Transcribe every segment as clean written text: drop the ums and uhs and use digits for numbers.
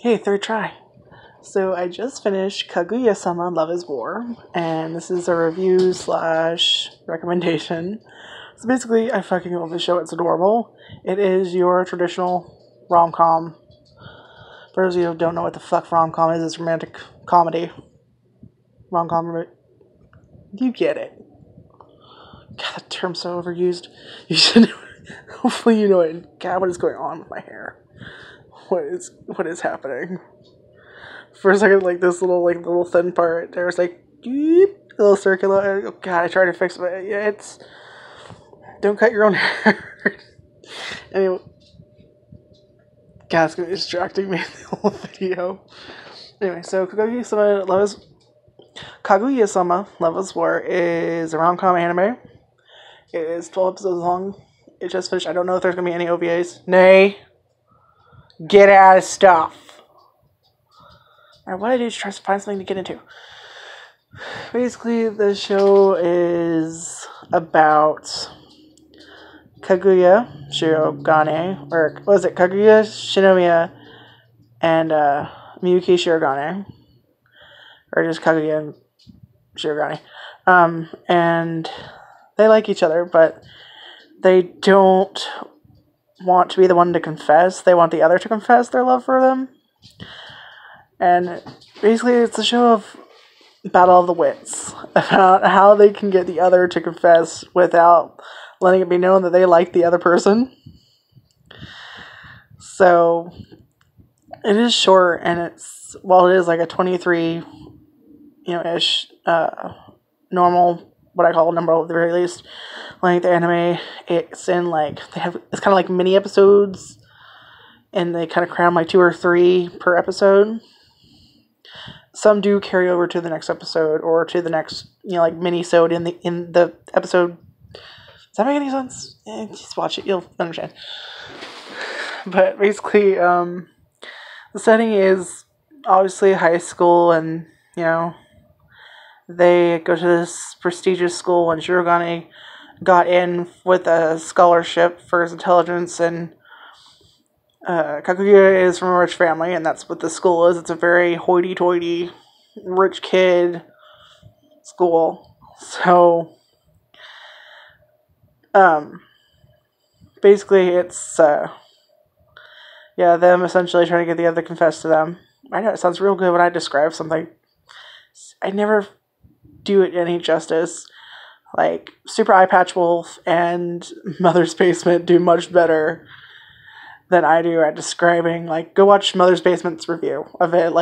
Hey, third try. So I just finished Kaguya-sama Love is War, and this is a review slash recommendation. So basically, I fucking love the show. It's adorable. It is your traditional rom-com. For those of you who don't know what the fuck rom-com is, it's romantic comedy. Rom-com, you get it. God, that term's so overused. You should. Hopefully, you know it. God, what is going on with my hair? What is happening? For a second, this little thin part, there was a little circular. Oh God, I tried to fix it. But yeah, don't cut your own hair. Anyway, God, it's gonna be distracting me in the whole video. Anyway, so Kaguya-sama Love is War is a rom-com anime. It is 12 episodes long. It just finished. I don't know if there's gonna be any OVAs. Nay. Get out of stuff. Alright, what I do is try to find something to get into. Basically, the show is about Kaguya Shirogane, or was it Kaguya Shinomiya and Miyuki Shirogane, or just Kaguya and Shirogane. And they like each other, but they don't want to be the one to confess. They want the other to confess their love for them. And basically, it's a show of battle of the wits, about how they can get the other to confess without letting it be known that they like the other person. So, it is short, and while it is like a 23, ish, normal, what I call number at the very least, length anime, it's in it's kind of like mini episodes, and they kind of cram 2 or 3 per episode. Some do carry over to the next episode or to the next, mini-sode in the episode. Does that make any sense? Just watch it, you'll understand. But basically, the setting is obviously high school, and they go to this prestigious school, and Shirogane got in with a scholarship for his intelligence, and Kaguya is from a rich family, and that's what the school is. It's a very hoity-toity, rich kid school. So, basically, it's, them essentially trying to get the other to confess to them. I know it sounds real good when I describe something. I never do it any justice. Super Eye Patch Wolf and Mother's Basement do much better than I do at describing. Go watch Mother's Basement's review of it.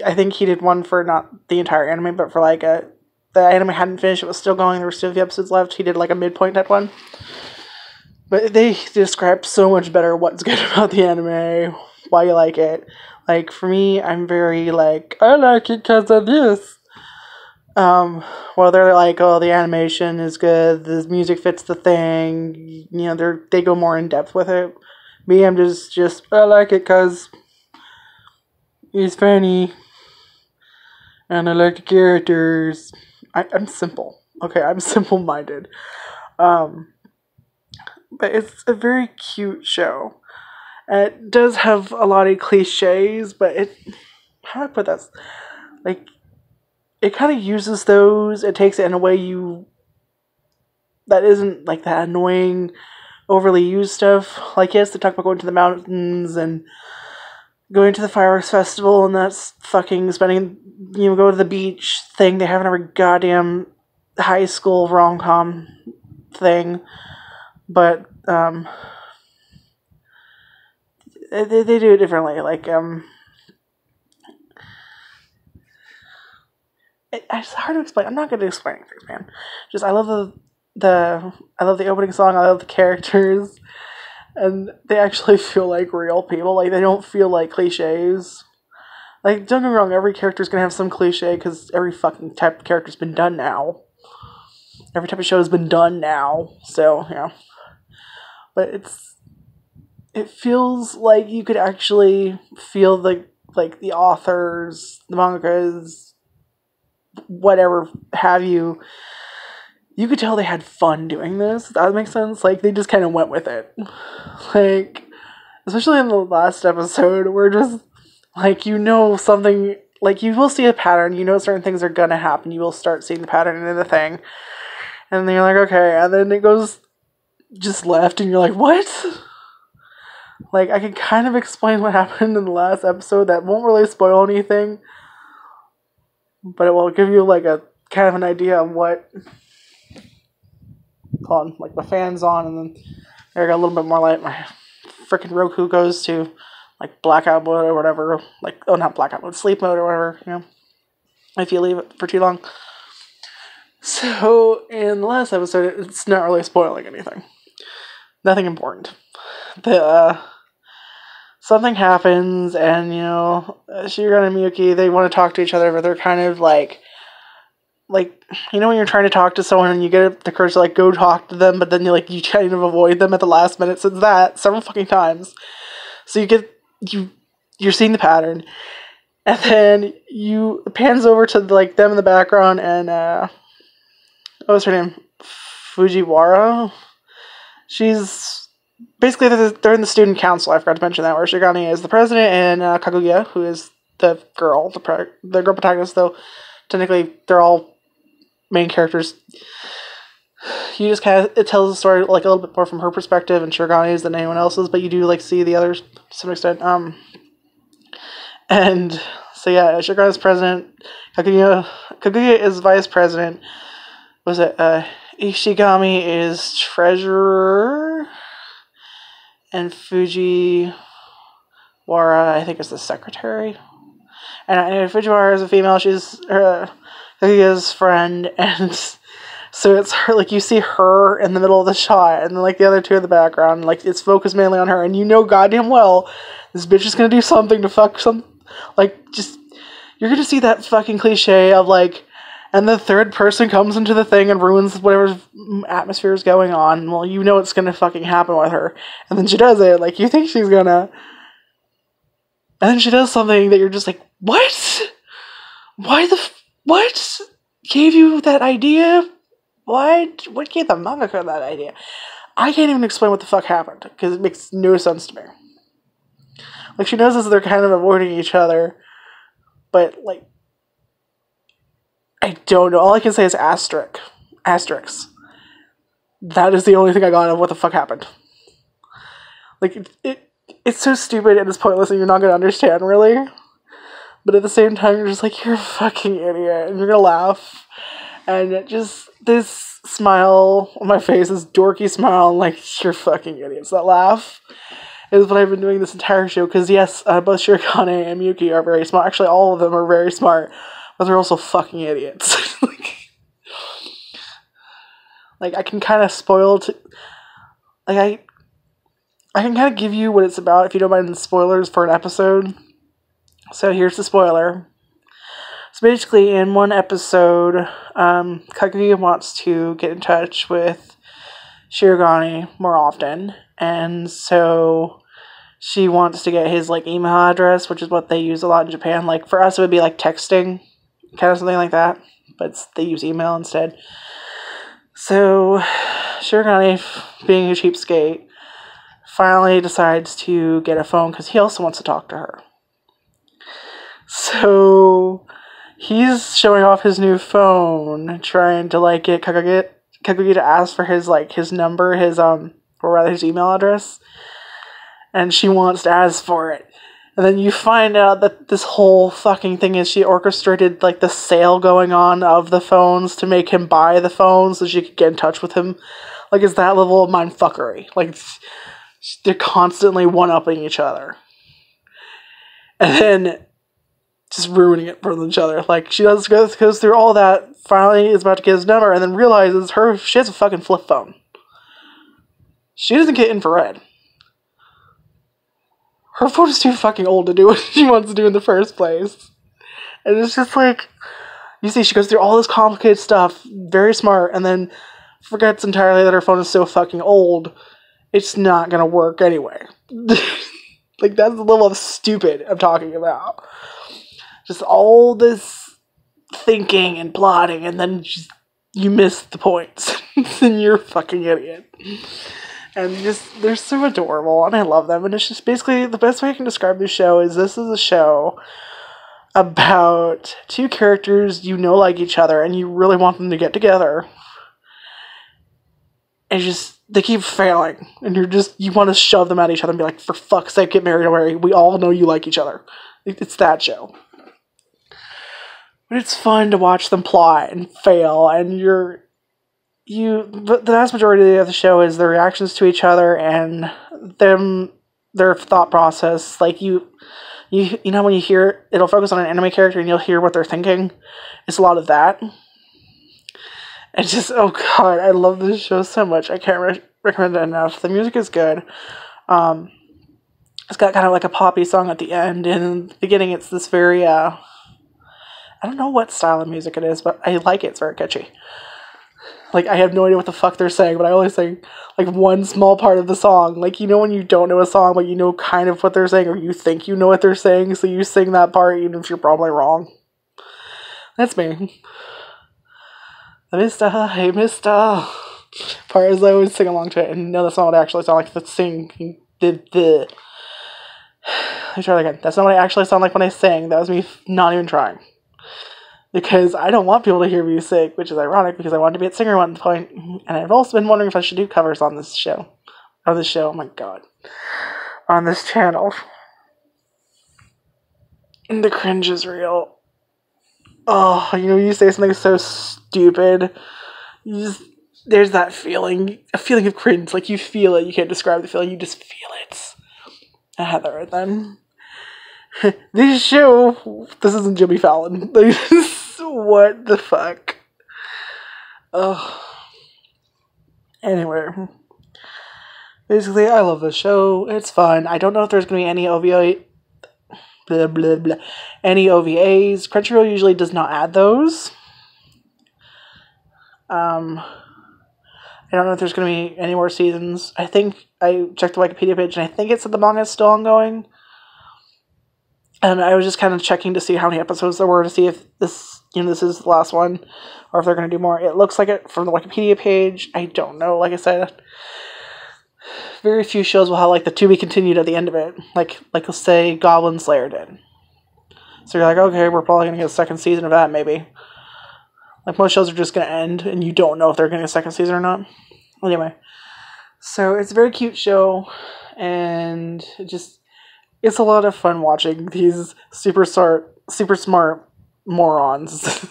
I think he did one for not the entire anime, but for the anime hadn't finished, it was still going, there were still a few episodes left. He did a midpoint type one. But they describe so much better what's good about the anime, why you like it. For me, I'm very I like it because of this. Well, they're oh, the animation is good, the music fits the thing, they go more in depth with it. Me, I'm just I like it because it's funny, and I like the characters. I'm simple. Okay, I'm simple-minded. But it's a very cute show. And it does have a lot of cliches, but how do I put this? It kind of uses those, it takes it in a way that isn't that annoying, overly used stuff. Yes, they talk about going to the mountains and going to the fireworks festival, and that's fucking spending, go to the beach thing they have in every goddamn high school rom-com thing. But, they do it differently. It's hard to explain. I'm not going to explain things, man. I love I love the opening song. I love the characters, and they actually feel like real people. They don't feel like cliches. Don't get me wrong. Every character's gonna have some cliche because every fucking type of character's been done now. Every type of show has been done now. So but it feels like you could actually feel the authors, the mangakas, whatever have you. You could tell they had fun doing this. That makes sense. They just kind of went with it. Especially in the last episode, Like, you know something, like, you will see a pattern, you know certain things are gonna happen, you will start seeing the pattern in the thing, and then you're like, okay, and then it goes just left, and you're like, what? Like, I can kind of explain what happened in the last episode that won't really spoil anything, but it will give you, like, a kind of an idea of what, hold on, like, the fan's on, and then there I got a little bit more light, my freaking Roku goes to, like, blackout mode or whatever, like, oh, not blackout mode, sleep mode or whatever, you know, if you leave it for too long. So, in the last episode, it's not really spoiling anything. Nothing important. Something happens, and, you know, Shirogane and Miyuki, they want to talk to each other, but they're kind of, like, you know when you're trying to talk to someone and you get the courage to, like, go talk to them, but then you kind of avoid them at the last minute, so it's that, several fucking times. So you're seeing the pattern, and then it pans over to, like, them in the background, and, what was her name? Fujiwara? She's, basically, they're in the student council, I forgot to mention that, where Shirogane is the president, and Kaguya, who is the girl, the girl protagonist, though, technically, they're all main characters. You just kind of, it tells the story, like, a little bit more from her perspective, and Shirigane's than anyone else's, but you do, like, see the others to some extent, and, so yeah, Shirigane's president, Kaguya is vice president, was it, Ishigami is treasurer, and Fujiwara, I think, is the secretary, and Fujiwara is a female, she's Kaguya's friend, and so it's her, like, you see her in the middle of the shot, and then, like, the other two in the background, like, it's focused mainly on her, and you know goddamn well, this bitch is gonna do something to fuck some, like, just, you're gonna see that fucking cliche of, like, and the third person comes into the thing and ruins whatever atmosphere is going on. Well, you know it's gonna fucking happen with her. And then she does it, like, you think she's gonna... And then she does something that you're just like, what? What gave you that idea? What gave the mangaka that idea? I can't even explain what the fuck happened, because it makes no sense to me. Like, she knows that they're kind of avoiding each other, but, like, I don't know. All I can say is asterisks. That is the only thing I got of what the fuck happened. Like, it's so stupid and it's pointless and you're not going to understand, really. But at the same time, you're just like, you're a fucking idiot. And you're going to laugh. And just this smile on my face, this dorky smile, like, you're fucking idiots. That laugh is what I've been doing this entire show. Because, yes, both Shirogane and Miyuki are very smart. Actually, all of them are very smart. But they're also fucking idiots. like, I can kind of spoil... I can kind of give you what it's about if you don't mind the spoilers for an episode. So here's the spoiler. So basically, in one episode, Kaguya wants to get in touch with Shirogane more often. And so she wants to get his, like, email address, which is what they use a lot in Japan. Like, for us, it would be, like, texting. Kind of something like that, but they use email instead. So, Shirogane, being a cheapskate, finally decides to get a phone because he also wants to talk to her. So, he's showing off his new phone, trying to, like, get Kaguya to ask for his, like, his number, or rather his email address, and she wants to ask for it. And then you find out that this whole fucking thing is she orchestrated, like, the sale going on of the phones to make him buy the phone so she could get in touch with him. Like, it's that level of mindfuckery. Like, they're constantly one-upping each other. And then just ruining it for each other. Like, she goes through all that, finally is about to get his number, and then realizes she has a fucking flip phone. She doesn't get infrared. Her phone is too fucking old to do what she wants to do in the first place. And it's just like, you see, she goes through all this complicated stuff, very smart, and then forgets entirely that her phone is so fucking old, it's not gonna work anyway. Like, that's the level of stupid I'm talking about. Just all this thinking and plotting, and then you miss the points. And you're a fucking idiot. And just, they're so adorable, and I love them. And it's just basically, the best way I can describe this show is this is a show about two characters you know like each other, and you really want them to get together. And just, they keep failing. And you want to shove them at each other and be like, for fuck's sake, get married already. We all know you like each other. It's that show. But it's fun to watch them plot and fail, and the vast majority of the show is their reactions to each other and their thought process. Like you know when you hear, it'll focus on an anime character and you'll hear what they're thinking. It's a lot of that. It's just, oh god, I love this show so much. I can't recommend it enough. The music is good. It's got kind of like a poppy song at the end, and in the beginning it's this very, I don't know what style of music it is, but I like it. It's very catchy. Like, I have no idea what the fuck they're saying, but I only sing, like, one small part of the song. Like, you know when you don't know a song, but you know kind of what they're saying, or you think you know what they're saying, so you sing that part even if you're probably wrong. That's me. Mister, hey mister. Part is I always sing along to it, and no, that's not what I actually sound like. That's singing. Let me try that again. That's not what I actually sound like when I sing. That was me not even trying. Because I don't want people to hear me sing, which is ironic because I wanted to be a singer at one point. And I've also been wondering if I should do covers on this show. Oh my god. On this channel. And the cringe is real. Oh, you say something so stupid. There's that feeling. A feeling of cringe. Like, you feel it. You can't describe the feeling. You just feel it. Heather, then. This show, this isn't Jimmy Fallon. What the fuck? Oh. Anyway. Basically, I love this show. It's fun. I don't know if there's going to be any OVA... Blah, blah, blah. Any OVAs. Crunchyroll usually does not add those. I don't know if there's going to be any more seasons. I think I checked the Wikipedia page, and I think it said the manga is still ongoing. And I was just kind of checking to see how many episodes there were to see if this is the last one, or if they're going to do more. It looks like it from the Wikipedia page. I don't know. Like I said, very few shows will have like the to be continued at the end of it. Like let's say Goblin Slayer did. So you're like, okay, we're probably going to get a second season of that, maybe. Like, most shows are just going to end, and you don't know if they're going to get a second season or not. Anyway. So, it's a very cute show, and it's a lot of fun watching these super smart morons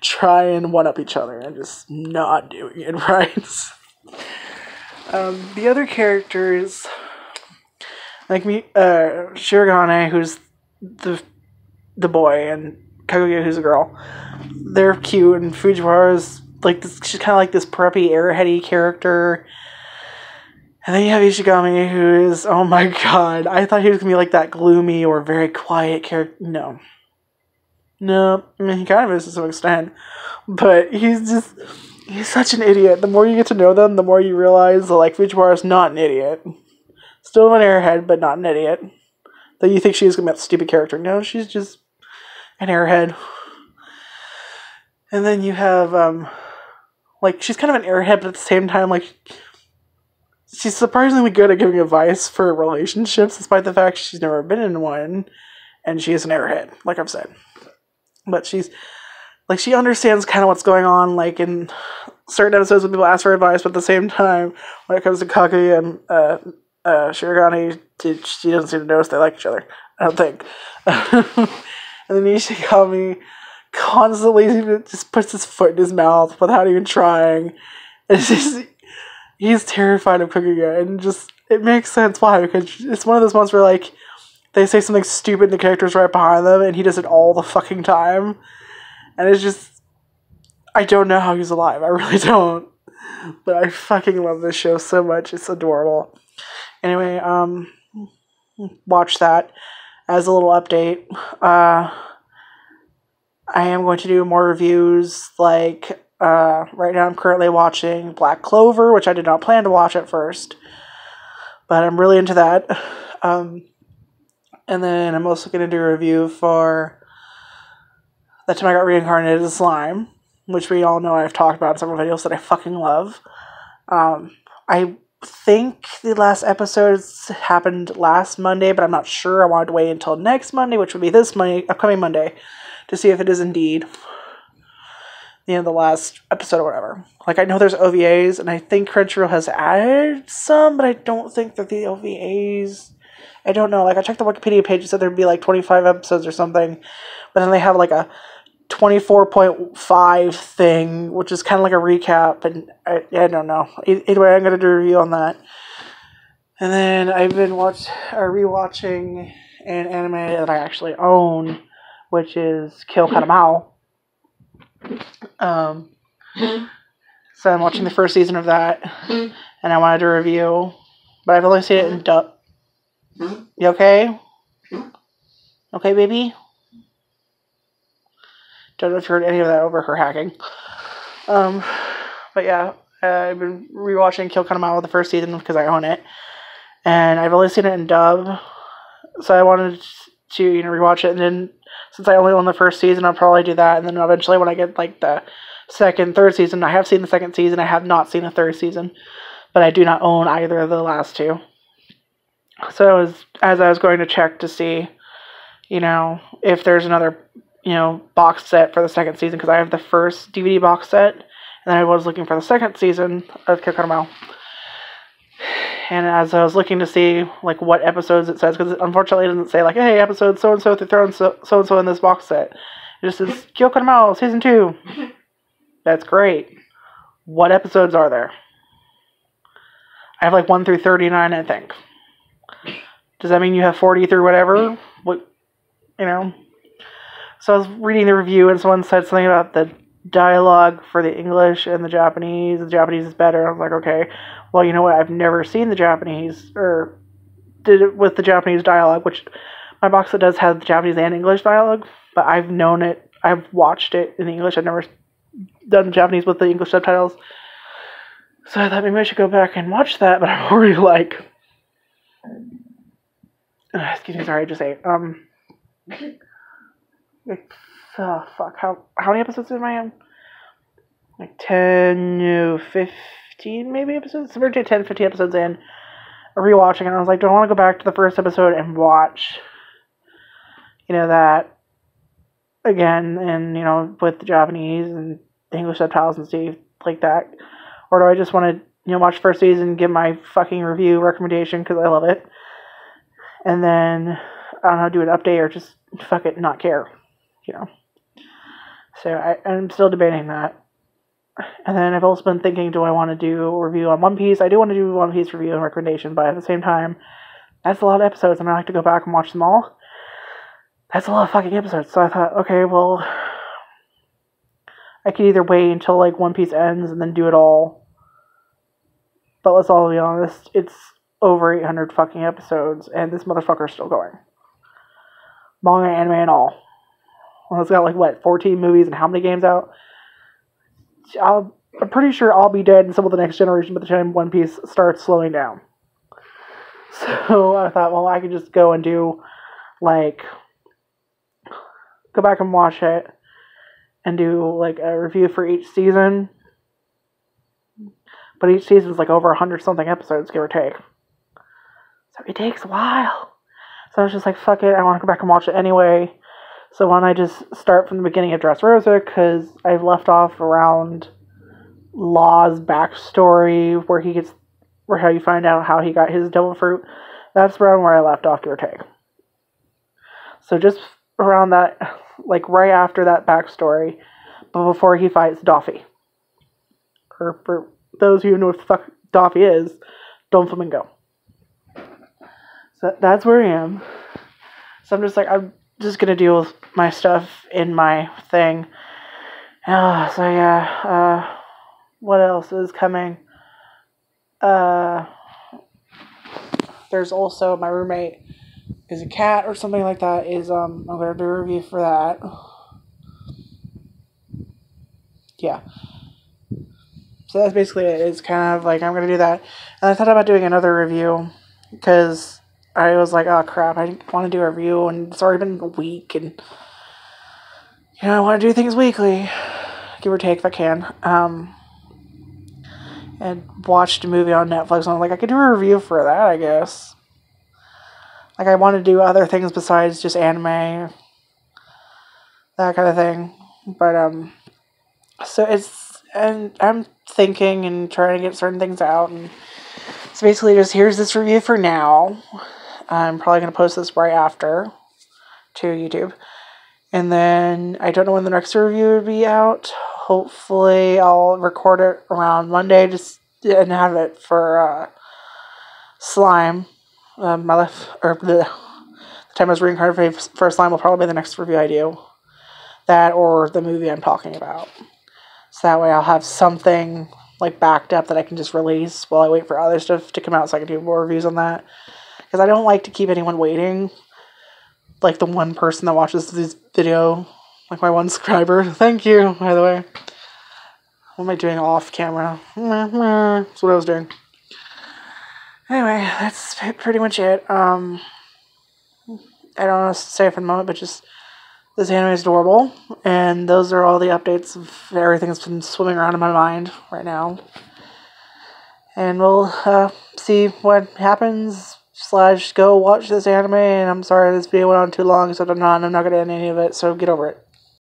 try and one-up each other and just not doing it right. The other characters, like me, Shirogane, who's the boy, and Kaguya, who's a girl, they're cute, and Fujiwara's like this, she's kind of like this preppy, airheady character. And then you have Ishigami, who is, oh my god, I thought he was going to be like that gloomy or very quiet character. No. I mean, he kind of is to some extent. But he's such an idiot. The more you get to know them, the more you realize that, like, Fujiwara's not an idiot. Still an airhead, but not an idiot. That you think she's going to be a stupid character. No, she's just an airhead. And then you have, like, she's kind of an airhead, but at the same time, like, she's surprisingly good at giving advice for relationships, despite the fact she's never been in one, and she is an airhead, like I've said. But she understands kind of what's going on, like, in certain episodes when people ask for advice, but at the same time, when it comes to Kaguya and Shirogane, she doesn't seem to notice they like each other, I don't think. And then Ishigami constantly just puts his foot in his mouth without even trying. It's just... He's terrified of Kaguya, and just, it makes sense why, because it's one of those ones where, like, they say something stupid and the character's right behind them, and he does it all the fucking time, and it's just, I don't know how he's alive, I really don't, but I fucking love this show so much, it's adorable. Anyway, watch that as a little update. I am going to do more reviews, like, right now I'm currently watching Black Clover, which I did not plan to watch at first, but I'm really into that. And then I'm also going to do a review for That Time I Got Reincarnated as Slime, which we all know I've talked about in several videos that I fucking love. I think the last episodes happened last Monday, but I'm not sure. I wanted to wait until next Monday, which would be this Monday, upcoming Monday, to see if it is indeed, the last episode or whatever. Like, I know there's OVAs, and I think Crunchyroll has added some, but I don't think that the OVAs... I don't know. Like, I checked the Wikipedia page, it said there'd be, like, 25 episodes or something, but then they have, like, a 24.5 thing, which is kind of like a recap, and I don't know. Either way, I'm going to do a review on that. And then I've been rewatching an anime that I actually own, which is Kill Katamao. So I'm watching the first season of that, and I wanted to review, but I've only seen it in dub. You okay? Okay, baby? Don't know if you heard any of that over her hacking. But yeah, I've been rewatching Kill Katamao the first season because I own it, and I've only seen it in dub, so I wanted to rewatch it. And then since I only own the first season, I'll probably do that. And then eventually, when I get like the second, third season, I have seen the second season. I have not seen the third season, but I do not own either of the last two. So as I was going to check to see, if there's another, box set for the second season, because I have the first DVD box set, and then I was looking for the second season of Kill Katamao. And as I was looking to see, like, what episodes it says, because unfortunately it doesn't say, like, hey, episode so-and-so through throwing so-and-so in this box set. It just says, Kill Katamao, Season 2. That's great. What episodes are there? I have, like, 1 through 39, I think. Does that mean you have 40 through whatever? What, So I was reading the review, and someone said something about the dialogue for the English and the Japanese. The Japanese is better. I was like, okay. Well, you know what? I've never seen the Japanese, or did it with the Japanese dialogue, which my box set does have the Japanese and English dialogue, but I've known it. I've watched it in English. I've never done Japanese with the English subtitles. So I thought maybe I should go back and watch that, but I'm already like... excuse me, sorry, I just ate. Fuck, how many episodes am I in? Like 10 to 15 maybe episodes? Somewhere to 10, 15 episodes in, rewatching it, and I was like, do I want to go back to the first episode and watch, that again, and, with the Japanese and the English subtitles and see like that? Or do I just want to, watch the first season, give my fucking review recommendation because I love it, and then, I don't know, do an update or just fuck it, not care, So I'm still debating that. And then I've also been thinking, do I want to do a review on One Piece? I do want to do a One Piece review and recommendation, but at the same time, that's a lot of episodes, and I like to go back and watch them all. That's a lot of fucking episodes. So I thought, okay, well, I could either wait until, like, One Piece ends and then do it all. But let's all be honest, it's over 800 fucking episodes, and this motherfucker's still going. Manga, anime, and all. Well, it's got, like, 14 movies and how many games out? I'm pretty sure I'll be dead in some of the next generation by the time One Piece starts slowing down. So I thought, well, I could just go and do, like, go back and watch it and do, like, a review for each season. But each season's, like, over 100-something episodes, give or take. So it takes a while. So I was just like, fuck it, I want to go back and watch it anyway. So why don't I just start from the beginning of Dressrosa, because I've left off around Law's backstory, where how you find out how he got his devil fruit. That's around where I left off, give or take. So just around that, like right after that backstory, but before he fights Doffy. Or for those who know what the fuck Doffy is, Don Flamingo. So that's where I am. So I'm just gonna deal with my stuff in my thing. So yeah, what else is coming? There's also my roommate is a cat or something like that. I'm gonna do a review for that. Yeah. So that's basically it. It's kind of like I'm gonna do that, and I thought about doing another review because I was like, oh crap, I want to do a review, and it's already been a week, and I want to do things weekly, give or take if I can. and watched a movie on Netflix, and I'm like, I could do a review for that, I guess. Like, I want to do other things besides just anime, that kind of thing. But, so and I'm thinking and trying to get certain things out, and so basically just here's this review for now. I'm probably going to post this right after to YouTube. And then I don't know when the next review will be out. Hopefully I'll record it around Monday and have it for Slime. The time I was reading card for Slime will probably be the next review I do. That or the movie I'm talking about. So that way I'll have something like backed up that I can just release while I wait for other stuff to come out so I can do more reviews on that. Because I don't like to keep anyone waiting. Like the one person that watches this video. Like my one subscriber. Thank you, by the way. What am I doing off camera? That's what I was doing. Anyway, that's pretty much it. I don't know what to say for the moment, but just this anime is adorable. And those are all the updates of everything that's been swimming around in my mind right now. And we'll see what happens. / go watch this anime. And I'm sorry this video went on too long, so I'm not going to end any of it, so get over it.